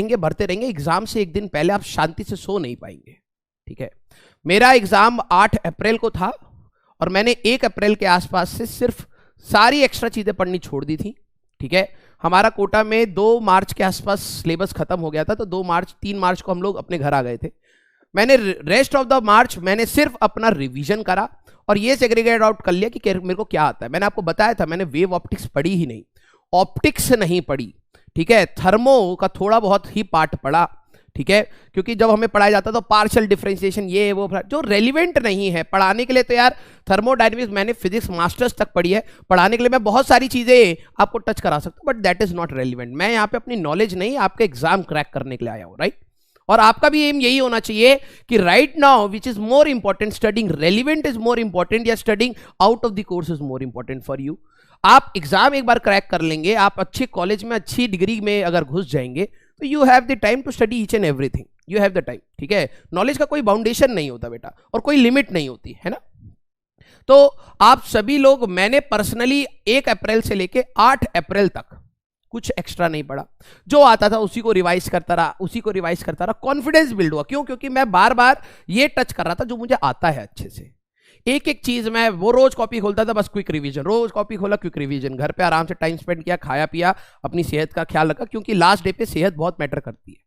भरते रहेंगे, एग्जाम से एक दिन पहले आप शांति से सो नहीं पाएंगे। ठीक है, मेरा एग्जाम 8 अप्रैल को था और मैंने 1 अप्रैल के आसपास से सिर्फ सारी एक्स्ट्रा चीजें पढ़नी छोड़ दी थी। ठीक है, हमारा कोटा में 2 मार्च के आसपास सिलेबस खत्म हो गया था, तो 3 मार्च को हम लोग अपने घर आ गए थे। मैंने रेस्ट ऑफ द मार्च मैंने सिर्फ अपना रिवीजन करा और ये सेग्रीगेट आउट कर लिया कि मेरे को क्या आता है। मैंने आपको बताया था, मैंने वेव ऑप्टिक्स पढ़ी ही नहीं, ऑप्टिक्स नहीं पढ़ी। ठीक है, थर्मो का थोड़ा बहुत ही पार्ट पढ़ा। ठीक है, क्योंकि जब हमें पढ़ाया जाता तो पार्शियल डिफरेंशिएशन ये वो जो रेलिवेंट नहीं है पढ़ाने के लिए, तो यार थर्मोडायनेमिक्स मैंने फिजिक्स मास्टर्स तक पढ़ी है, पढ़ाने के लिए मैं बहुत सारी चीजें आपको टच करा सकता हूं, but that is not relevant. मैं यहाँ पे अपनी नॉलेज नहीं, आपके एग्जाम क्रैक करने के लिए आया हूं, राइट। और आपका भी एम यही होना चाहिए कि right now which is more important, studying relevant is more important या studying out of the course is more important for you. आप एग्जाम एक बार क्रैक कर लेंगे, आप अच्छे कॉलेज में अच्छी डिग्री में अगर घुस जाएंगे, तो you have the time to study each and everything, you have the time. ठीक है, नॉलेज का कोई बाउंडेशन नहीं होता बेटा, और कोई लिमिट नहीं होती है ना। तो आप सभी लोग, मैंने पर्सनली 1 अप्रैल से लेके 8 अप्रैल तक कुछ एक्स्ट्रा नहीं पढ़ा, जो आता था उसी को रिवाइज करता रहा, कॉन्फिडेंस बिल्ड हुआ। क्यों? क्योंकि मैं बार बार ये टच कर रहा था जो मुझे आता है अच्छे से। एक एक चीज मैं वो रोज कॉपी खोलता था, बस क्विक रिवीजन, रोज कॉपी खोला, क्विक रिवीजन, घर पे आराम से टाइम स्पेंड किया, खाया पिया, अपनी सेहत का ख्याल रखा, क्योंकि लास्ट डे पे सेहत बहुत मैटर करती है।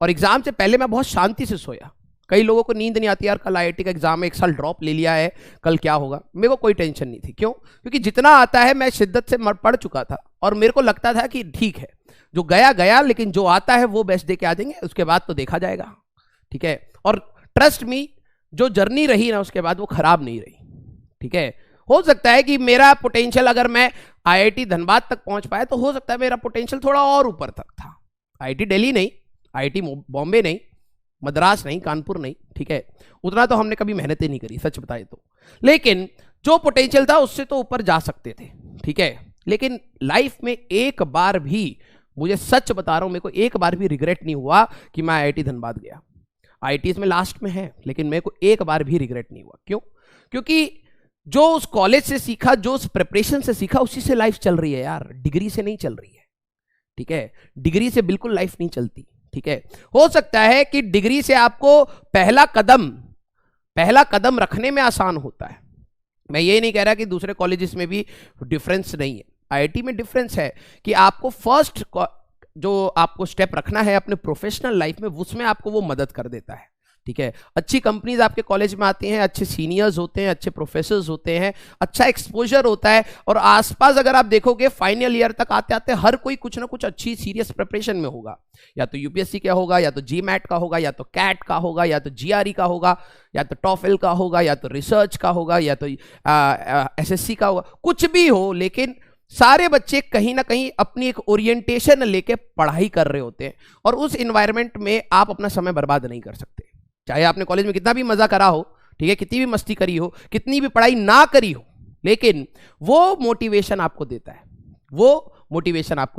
और एग्जाम से पहले मैं बहुत शांति से सोया। कई लोगों को नींद नहीं आती, यार कल आईआईटी का एग्जाम है, 1 साल ड्रॉप ले लिया है, कल क्या होगा। मेरे को कोई टेंशन नहीं थी। क्यों? क्योंकि जितना आता है मैं शिद्दत से पढ़ चुका था, और मेरे को लगता था कि ठीक है, जो गया गया, लेकिन जो आता है वो बेस्ट दे के आ जाएंगे, उसके बाद तो देखा जाएगा। ठीक है, और ट्रस्ट मी, जो जर्नी रही ना उसके बाद वो खराब नहीं रही। ठीक है, हो सकता है कि मेरा पोटेंशियल, अगर मैं आईआईटी धनबाद तक पहुंच पाया, तो हो सकता है मेरा पोटेंशियल थोड़ा और ऊपर तक था। आईआईटी दिल्ली नहीं, आईआईटी बॉम्बे नहीं, मद्रास नहीं, कानपुर नहीं। ठीक है, उतना तो हमने कभी मेहनत ही नहीं करी, सच बताए तो। लेकिन जो पोटेंशियल था उससे तो ऊपर जा सकते थे। ठीक है, लेकिन लाइफ में एक बार भी, मुझे सच बता रहा हूं, मेरे को एक बार भी रिग्रेट नहीं हुआ कि मैं आईआईटी धनबाद गया। आईआईटी में लास्ट में है, लेकिन मेरे को एक बार भी रिग्रेट नहीं हुआ। क्यों? क्योंकि जो उस कॉलेज से सीखा, जो उस प्रिपरेशन से सीखा, उसी से लाइफ चल रही है यार, डिग्री से नहीं चल रही है। ठीक है, डिग्री से बिल्कुल लाइफ नहीं चलती। ठीक है, हो सकता है कि डिग्री से आपको पहला कदम रखने में आसान होता है। मैं ये नहीं कह रहा कि दूसरे कॉलेजेस में भी डिफरेंस नहीं है, आईआईटी में डिफरेंस है कि आपको फर्स्ट जो आपको स्टेप रखना है अपने प्रोफेशनल लाइफ में, उसमें आपको वो मदद कर देता है। ठीक है, अच्छी कंपनीज आपके कॉलेज में आती हैं, अच्छे सीनियर्स होते हैं, अच्छे प्रोफेसर्स होते हैं, अच्छा एक्सपोजर होता है, और आसपास अगर आप देखोगे फाइनल ईयर तक आते आते हर कोई कुछ ना कुछ अच्छी सीरियस प्रिपरेशन में होगा। या तो यूपीएससी का होगा, या तो जीमैट का होगा, या तो कैट का होगा, या तो जीआरई का होगा, या तो टॉफल का होगा, या तो रिसर्च का होगा, या तो एसएससी का होगा, कुछ भी हो, लेकिन सारे बच्चे कहीं ना कहीं अपनी एक ओरिएंटेशन लेके पढ़ाई कर रहे होते हैं, और उस एनवायरनमेंट में आप अपना समय बर्बाद नहीं कर सकते। चाहे आपने कॉलेज में कितना भी मजा करा हो, ठीक है, कितनी भी मस्ती करी हो, कितनी भी पढ़ाई ना करी हो, लेकिन वो मोटिवेशन आपको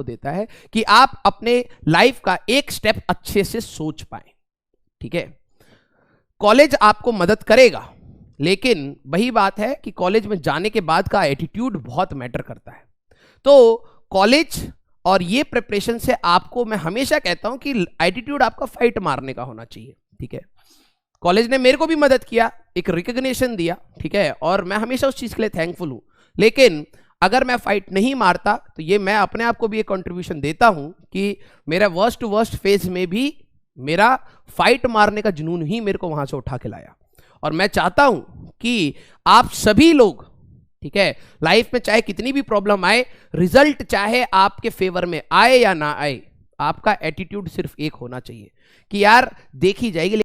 देता है कि आप अपने लाइफ का एक स्टेप अच्छे से सोच पाए। ठीक है, कॉलेज आपको मदद करेगा, लेकिन वही बात है कि कॉलेज में जाने के बाद का एटीट्यूड बहुत मैटर करता है। तो कॉलेज और ये प्रिपरेशन से आपको, मैं हमेशा कहता हूं कि एटीट्यूड आपका फाइट मारने का होना चाहिए। ठीक है, कॉलेज ने मेरे को भी मदद किया, एक रिकॉग्निशन दिया। ठीक है, और मैं हमेशा उस चीज के लिए थैंकफुल हूं, लेकिन अगर मैं फाइट नहीं मारता, तो ये मैं अपने आप को भी एक कंट्रीब्यूशन देता हूं कि मेरा वर्स्ट टू वर्स्ट फेज में भी मेरा फाइट मारने का जुनून ही मेरे को वहां से उठा के लाया। और मैं चाहता हूं कि आप सभी लोग, ठीक है, लाइफ में चाहे कितनी भी प्रॉब्लम आए, रिजल्ट चाहे आपके फेवर में आए या ना आए, आपका एटीट्यूड सिर्फ एक होना चाहिए कि यार देखी जाएगी।